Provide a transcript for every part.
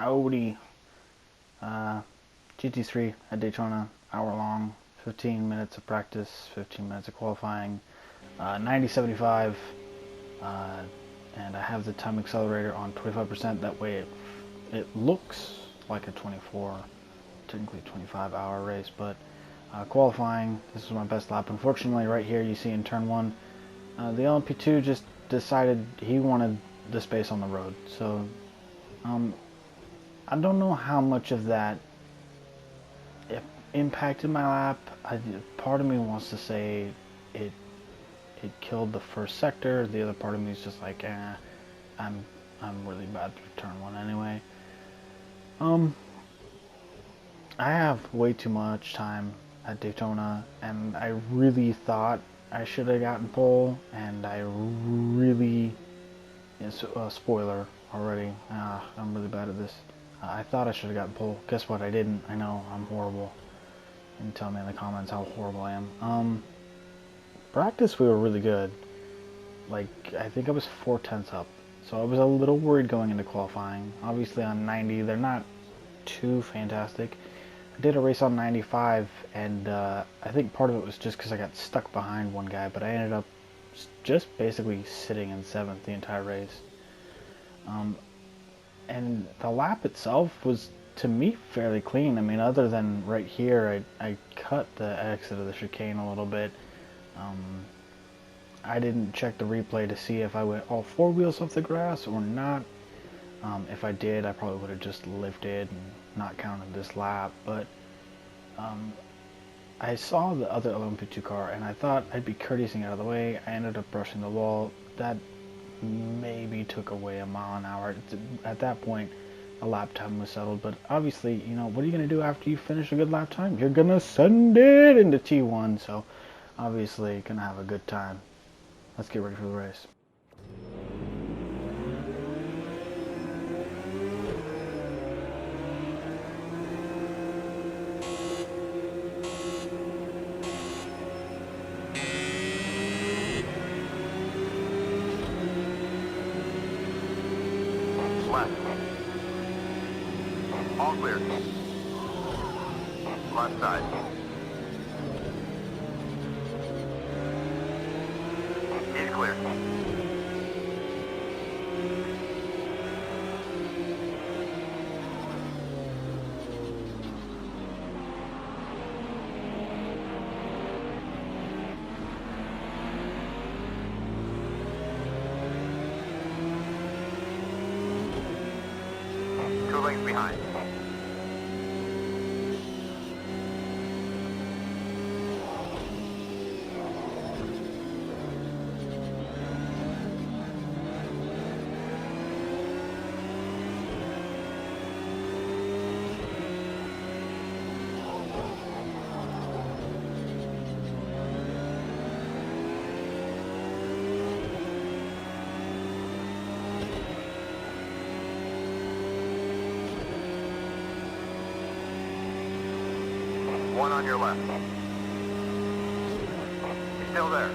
Howdy. GT3 at Daytona, hour long, 15 minutes of practice, 15 minutes of qualifying, 90-75, and I have the time accelerator on 25%. That way it looks like a 24, technically 25-hour race, but qualifying, this is my best lap. Unfortunately, right here you see in turn 1, the LMP2 just decided he wanted the space on the road, so I don't know how much of that impacted my lap. Part of me wants to say it killed the first sector. The other part of me is just like, I'm really bad through turn 1 anyway. I have way too much time at Daytona, and I really thought I should have gotten pole, and I really, spoiler already, I'm really bad at this. I thought I should have gotten pole. Guess what? I didn't. I know, I'm horrible. You can tell me in the comments how horrible I am. Practice we were really good. Like, I think I was 4/10 up. So I was a little worried going into qualifying. Obviously on 90, they're not too fantastic. I did a race on 95, and I think part of it was just because I got stuck behind one guy, but I ended up just basically sitting in 7th the entire race. And the lap itself was, to me, fairly clean. I mean, other than right here, I cut the exit of the chicane a little bit. I didn't check the replay to see if I went all 4 wheels off the grass or not. If I did, I probably would have just lifted and not counted this lap. But I saw the other LMP2 car, and I thought I'd be courtesying out of the way. I ended up brushing the wall. That maybe took away a mile an hour. At that point, a lap time was settled, but obviously, what are you going to do after you finish a good lap time? You're going to send it into T1, so obviously going to have a good time. Let's get ready for the race. Left. All clear. Left side. Is clear. Two lengths behind. One on your left. He's still there.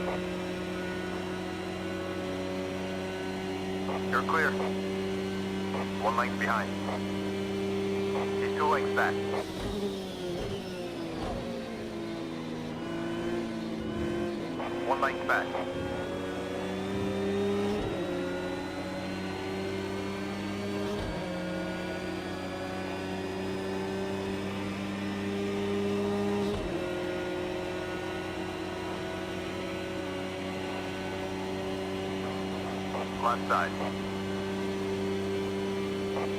You're clear. 1 length behind. He's 2 lengths back. One length back. Left side.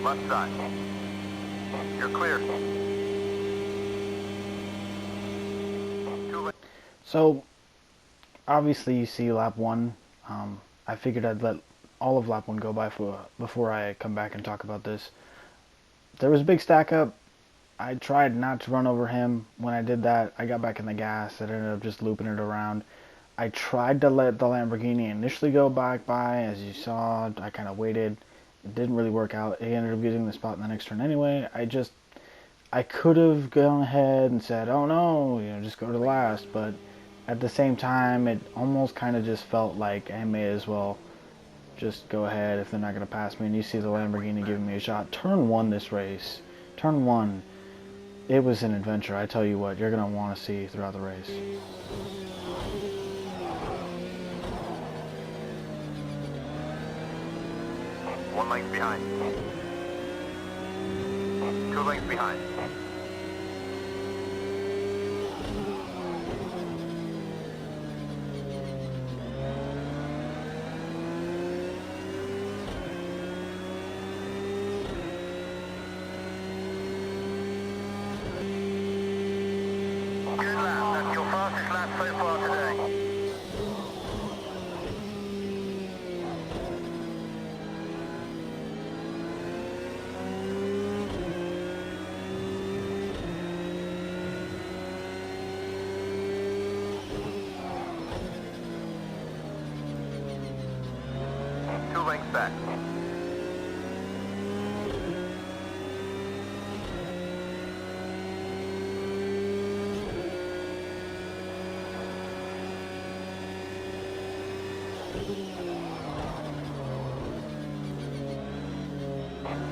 Left side. You're clear. So, obviously you see lap 1. I figured I'd let all of lap 1 go by before I come back and talk about this. There was a big stack up. I tried not to run over him. When I did that, I got back in the gas. I ended up just looping it around. I tried to let the Lamborghini initially go back by, as you saw. I kind of waited. It didn't really work out. He ended up getting the spot in the next turn anyway. I could have gone ahead and said, oh no, just go to last, but at the same time, it almost kind of just felt like I may as well just go ahead if they're not going to pass me. And you see the Lamborghini giving me a shot. Turn 1 this race. Turn 1. It was an adventure. I tell you what, you're going to want to see throughout the race. One length behind. 2 lengths behind. Good lap. That's your fastest lap so far today. Two lengths back.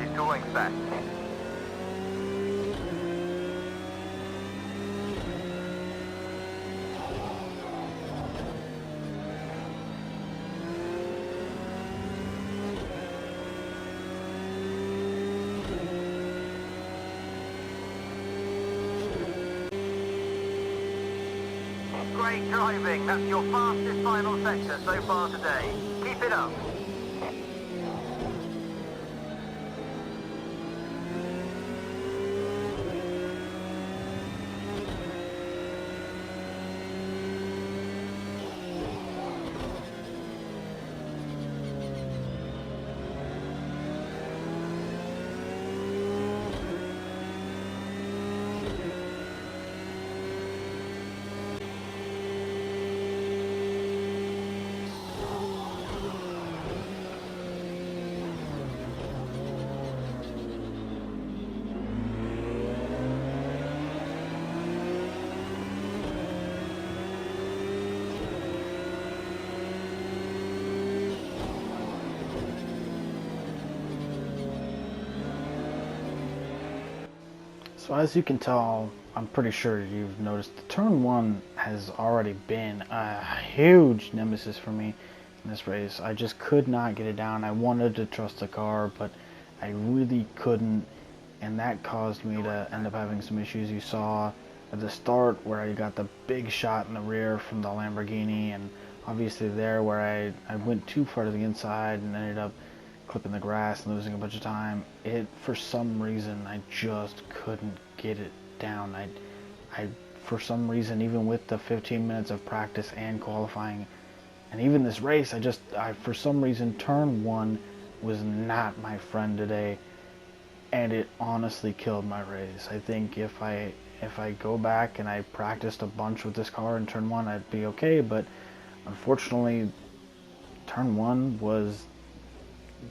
He's 2 lengths back. Great driving. That's your fastest final sector so far today. Keep it up. So as you can tell, I'm pretty sure you've noticed, the turn 1 has already been a huge nemesis for me in this race. I just could not get it down. I wanted to trust the car, but I really couldn't, and that caused me to end up having some issues. You saw at the start where I got the big shot in the rear from the Lamborghini, and obviously there where I went too far to the inside and ended up clipping the grass and losing a bunch of time. For some reason, I just couldn't get it down. I for some reason, even with the 15 minutes of practice and qualifying, and even this race, for some reason, turn 1 was not my friend today, and it honestly killed my race. I think if I go back and I practiced a bunch with this car in turn 1, I'd be okay, but unfortunately, turn 1 was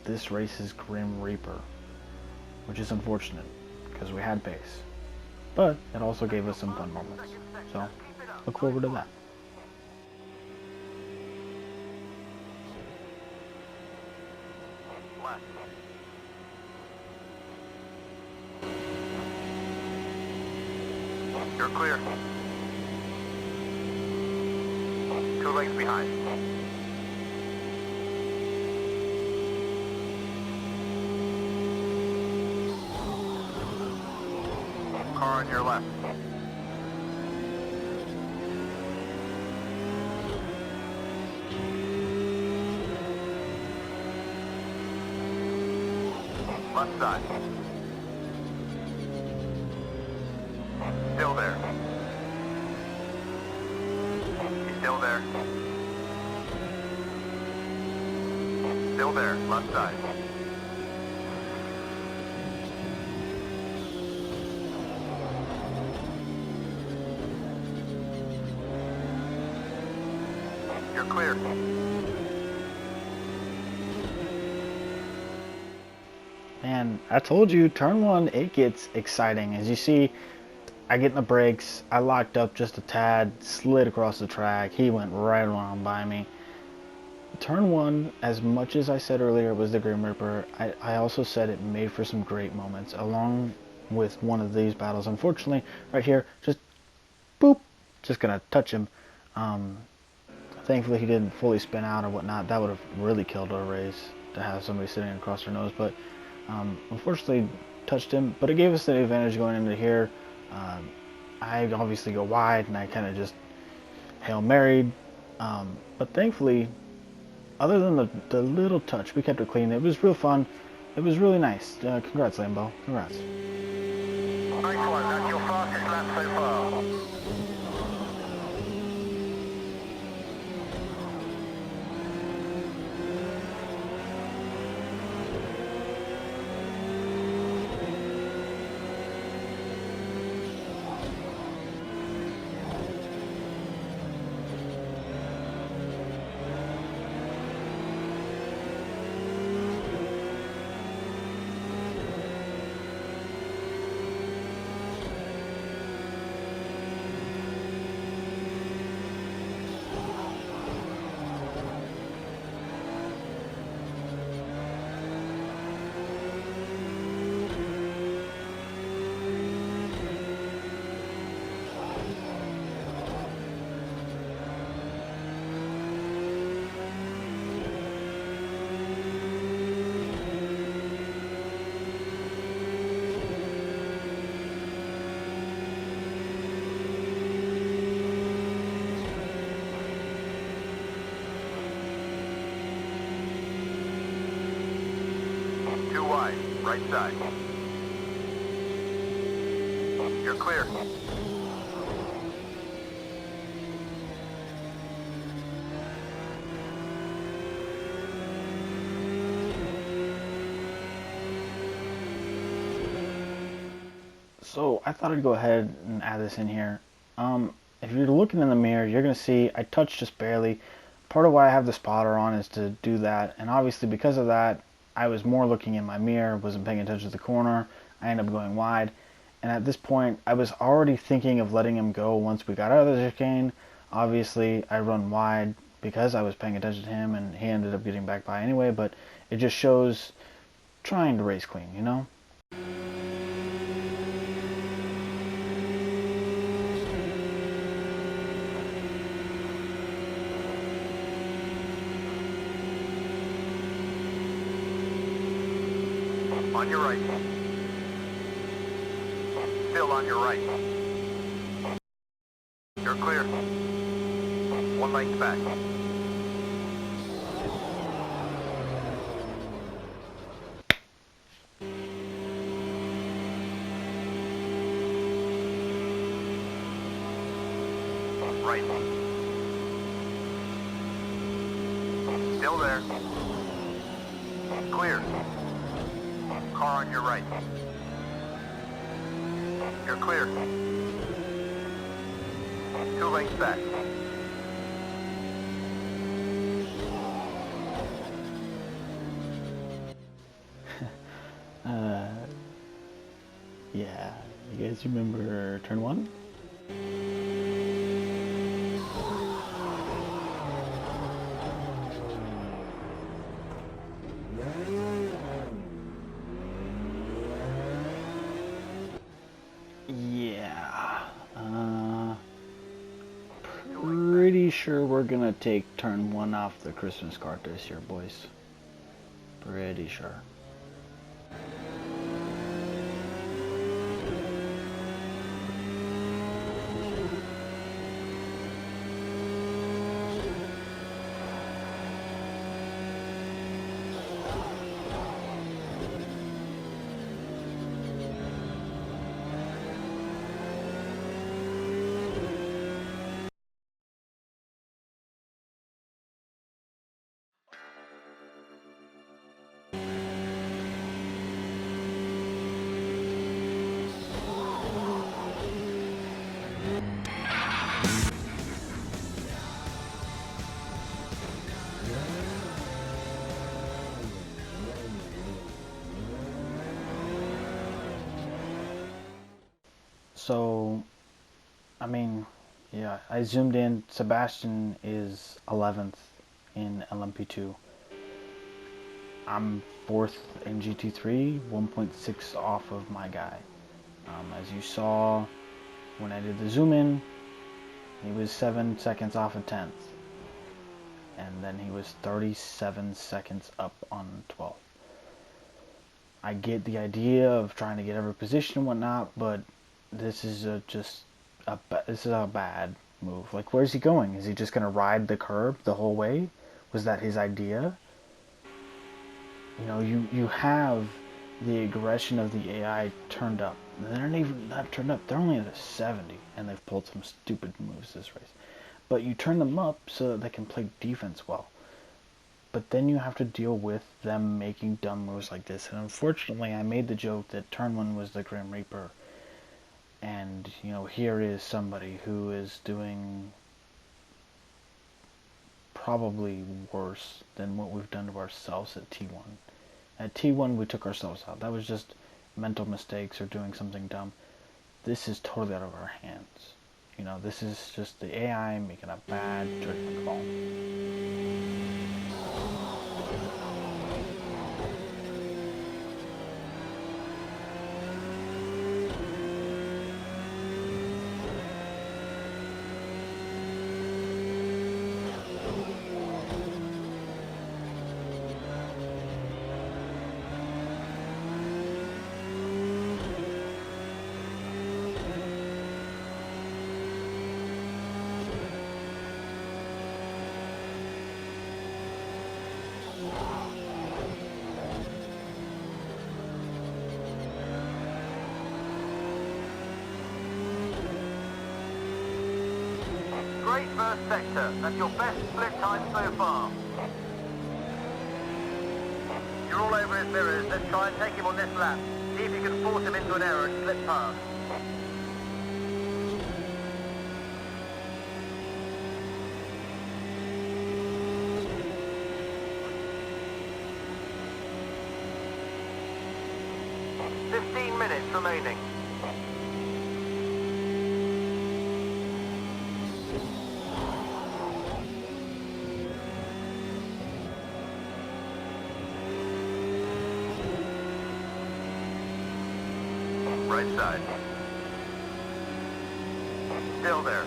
this race's Grim Reaper, which is unfortunate because we had pace, but it also gave us some fun moments, so look forward to that. Left. You're clear. 2 lengths behind. Car on your left. Left side. Still there. He's still there. Still there. Left side. You're clear. Man, I told you, turn 1, it gets exciting. As you see, I get in the brakes, I locked up just a tad, slid across the track, he went right along by me. Turn 1, as much as I said earlier it was the Grim Reaper, I also said it made for some great moments, along with one of these battles. Unfortunately, right here, just boop, just gonna touch him. Um, Thankfully he didn't fully spin out or whatnot. That would have really killed our race to have somebody sitting across our nose, but unfortunately touched him. But it gave us the advantage going into here. I obviously go wide, and I kind of just Hail Married. But thankfully, other than the little touch, we kept it clean. It was real fun. It was really nice. Congrats, Lambo. Congrats. Nice one, that's your fastest lap so far. Too wide, right side. You're clear. So I thought I'd go ahead and add this in here. If you're looking in the mirror, you're going to see I touched just barely. Part of why I have the spotter on is to do that, and obviously because of that, I was more looking in my mirror, wasn't paying attention to the corner. I ended up going wide, and at this point, I was already thinking of letting him go once we got out of the chicane. Obviously, I run wide because I was paying attention to him, and he ended up getting back by anyway, but it just shows trying to race clean, you know? On your right. Still on your right. You're clear. 1 length back. Right. Still there. Clear. Car on your right. You're clear. 2 lengths back. Yeah, you guys remember turn 1? Yeah, pretty sure we're gonna take turn 1 off the Christmas card this year, boys. Pretty sure. So, I mean, yeah, I zoomed in. Sebastian is 11th, in LMP2. I'm 4th in GT3, 1.6 off of my guy. As you saw when I did the zoom in, he was 7 seconds off of 10th. And then he was 37 seconds up on 12th. I get the idea of trying to get every position and whatnot, but this is this is a bad move. Like, where's he going? Is he just going to ride the curb the whole way? Was that his idea? You know, you have the aggression of the AI turned up. They're not even not turned up. They're only at a 70, and they've pulled some stupid moves this race. But you turn them up so that they can play defense well. But then you have to deal with them making dumb moves like this. And unfortunately, I made the joke that turn 1 was the Grim Reaper. And, you know, here is somebody who is doing probably worse than what we've done to ourselves at T1. At T1, we took ourselves out. That was just mental mistakes or doing something dumb. This is totally out of our hands. You know, this is just the AI making a bad judgment call. Great first sector. That's your best split time so far. You're all over his mirrors. Let's try and take him on this lap. See if you can force him into an error and slip past. Minutes remaining. Right side. Still there.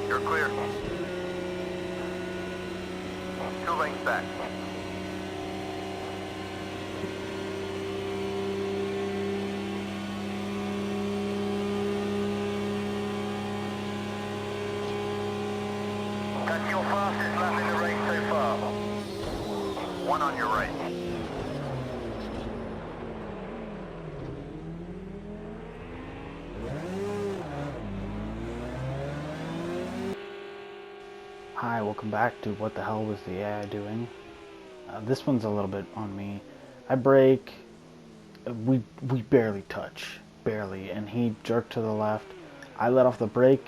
You're clear. 2 lengths back. That's your fastest lap in the race so far. 1 on your right. Hi, welcome back to What the Hell Was the AI Doing? This one's a little bit on me. I brake, we barely touch, barely, and he jerked to the left. I let off the brake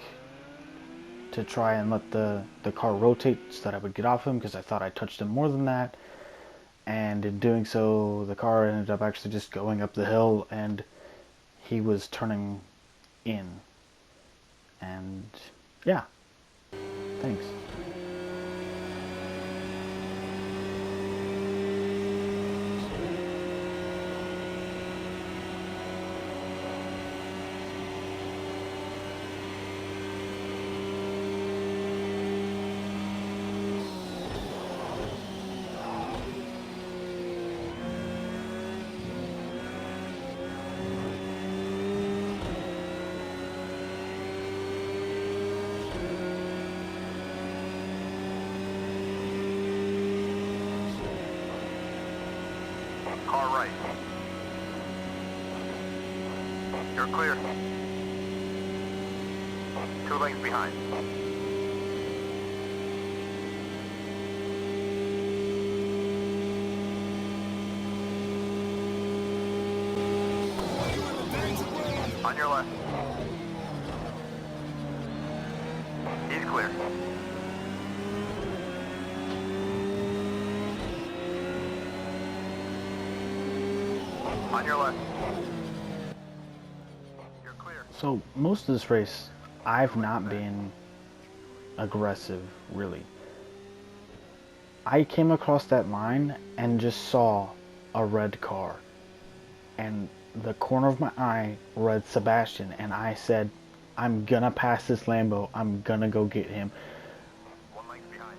to try and let the car rotate so that I would get off him because I thought I touched him more than that. And in doing so, the car ended up actually just going up the hill and he was turning in. And yeah, thanks. Car right. You're clear. 2 lengths behind. On your left. He's clear. On your left. You're clear. So most of this race, I've not been aggressive, really. I came across that line and just saw a red car. And the corner of my eye read Sebastian, and I said, I'm gonna pass this Lambo. I'm gonna go get him.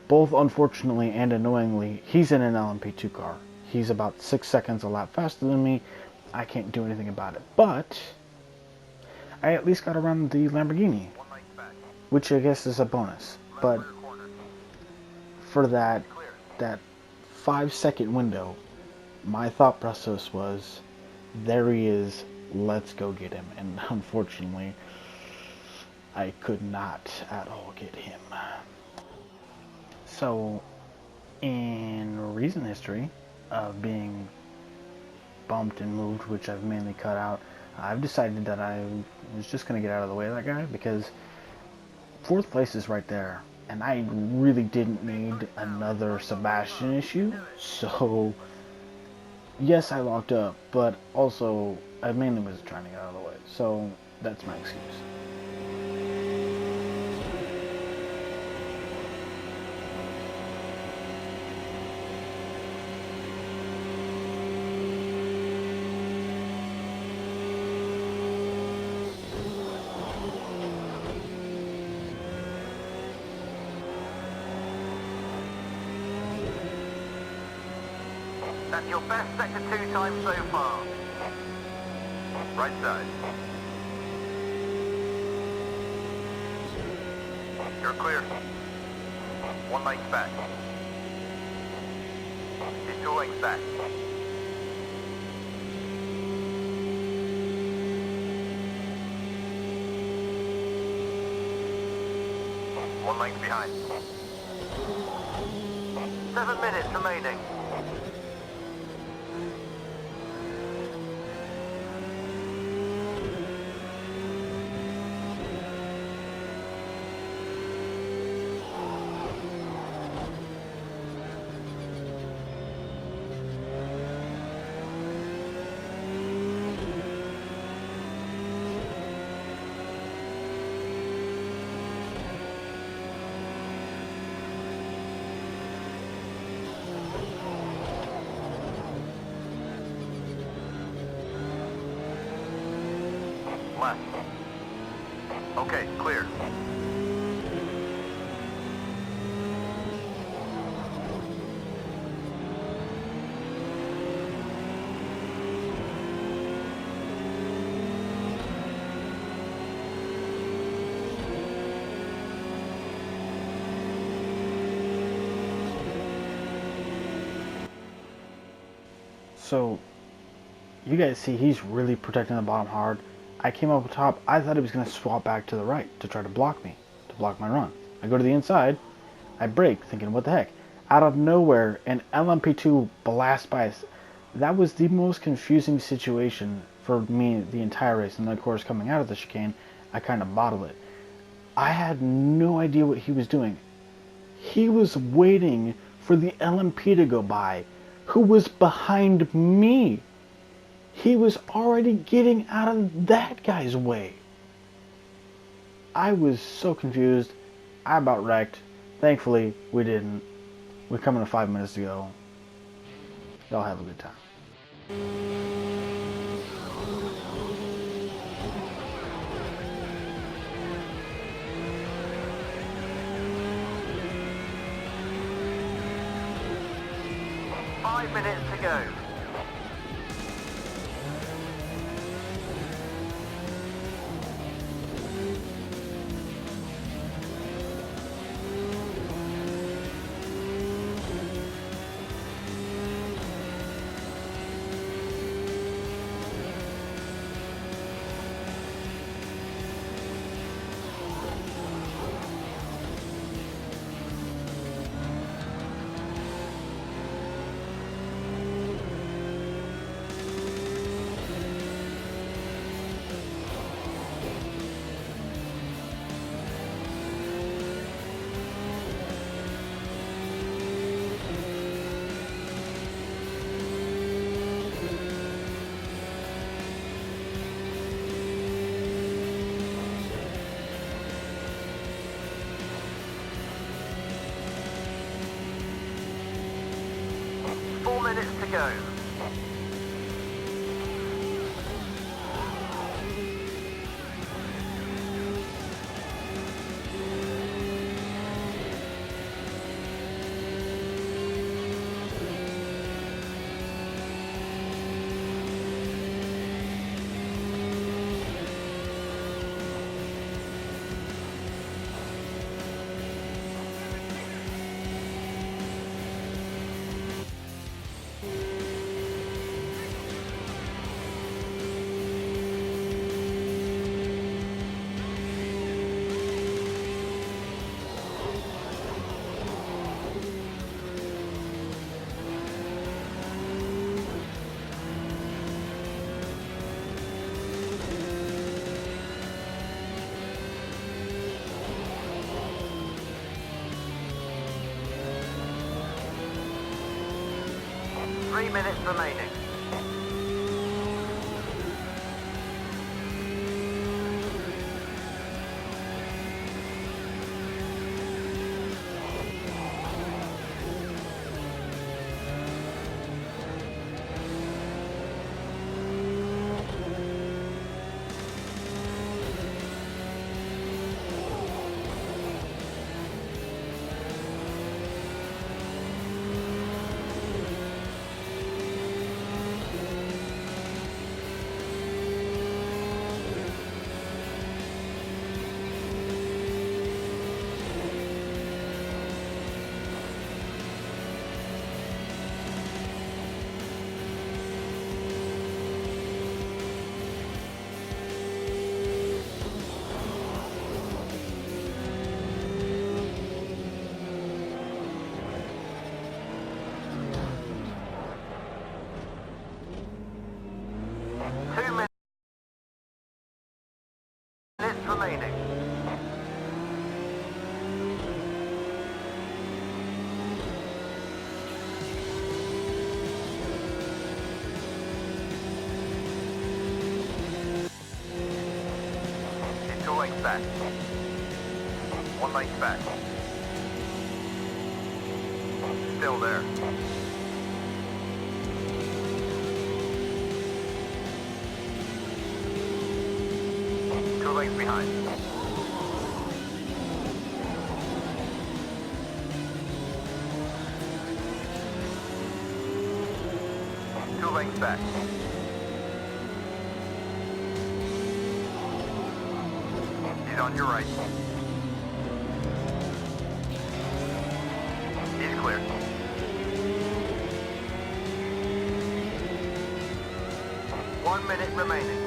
Both unfortunately and annoyingly, he's in an LMP2 car. He's about 6 seconds a lap faster than me. I can't do anything about it. But I at least got around the Lamborghini, which I guess is a bonus. But for that 5-second window, my thought process was, there he is, let's go get him. And unfortunately, I could not at all get him. So, in recent history of being bumped and moved, which I've mainly cut out, I've decided that I was just going to get out of the way of that guy, because 4th place is right there, and I really didn't need another Sebastian issue. So yes, I locked up, but also I mainly was trying to get out of the way, so that's my excuse. That's your best sector 2 time so far. Right side. You're clear. 1 length back. He's 2 lengths back. One length behind. 7 minutes remaining. Left. Okay, clear. So you guys see he's really protecting the bottom hard. I came up top. I thought he was going to swap back to the right to try to block me, to block my run. I go to the inside. I brake, thinking, what the heck? Out of nowhere, an LMP2 blasts by us. That was the most confusing situation for me the entire race. And then, of course, coming out of the chicane, I kind of bottled it. I had no idea what he was doing. He was waiting for the LMP to go by, who was behind me. He was already getting out of that guy's way. I was so confused. I about wrecked. Thankfully, we didn't. We're coming to 5 minutes to go. Y'all have a good time. Five minutes to go. go. Three minutes remaining. Remaining. It's 2 lengths back. 1 length back. Still there. Lengths behind. Two lengths back. He's on your right. He's clear. One minute remaining.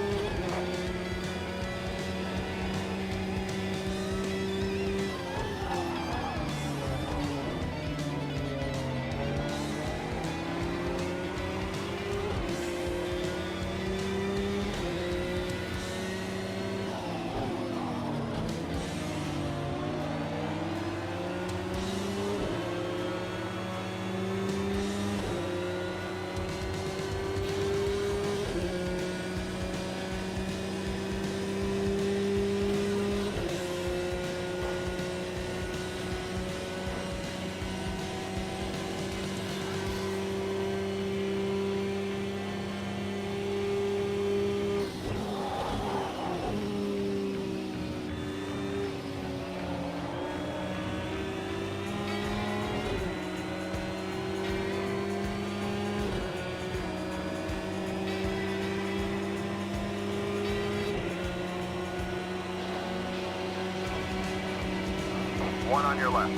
One on your left.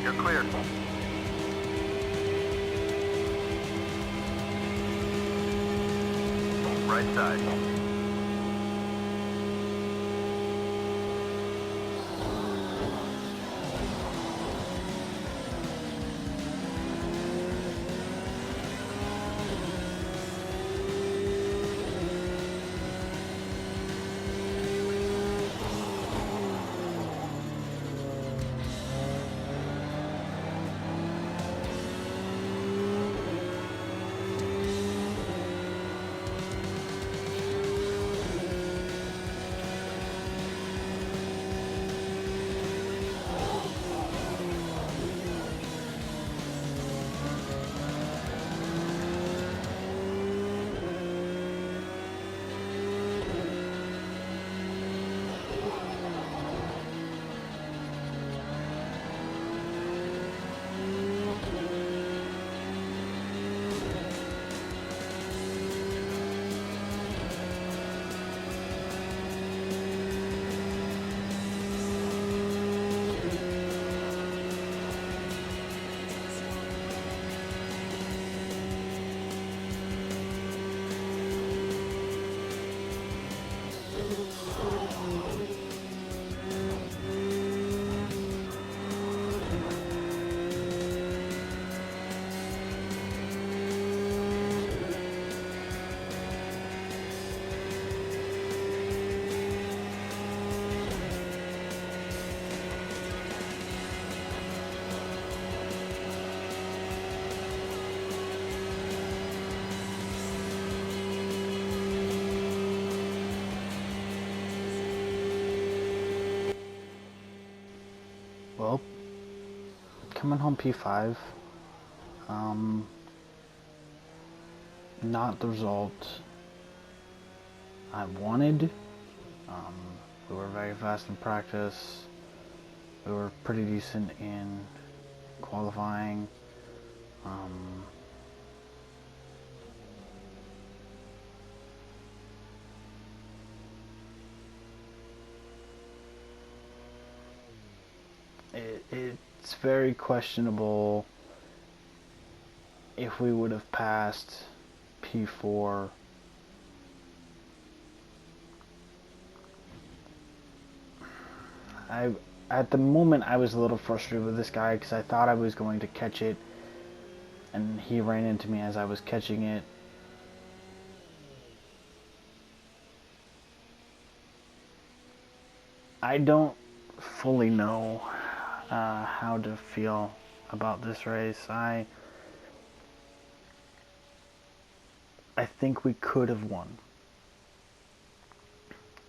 You're clear. Right side. coming home P5. Not the result I wanted. We were very fast in practice. We were pretty decent in qualifying. It's very questionable if we would have passed P4. At the moment I was a little frustrated with this guy because I thought I was going to catch it, and he ran into me as I was catching it. I don't fully know how to feel about this race. I think we could have won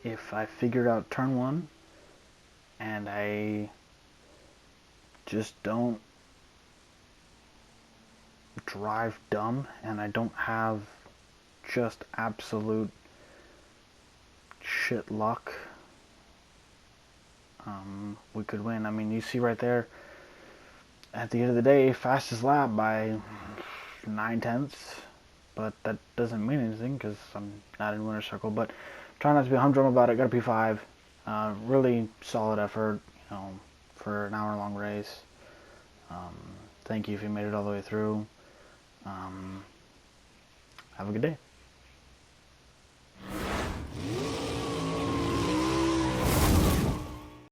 if I figured out turn one, and I just don't drive dumb, and I don't have just absolute shit luck. We could win. I mean, you see right there, at the end of the day, fastest lap by 9/10, but that doesn't mean anything because I'm not in winner's circle. But try not to be humdrum about it. Got a P5. Really solid effort, for an hour-long race. Thank you if you made it all the way through. Have a good day.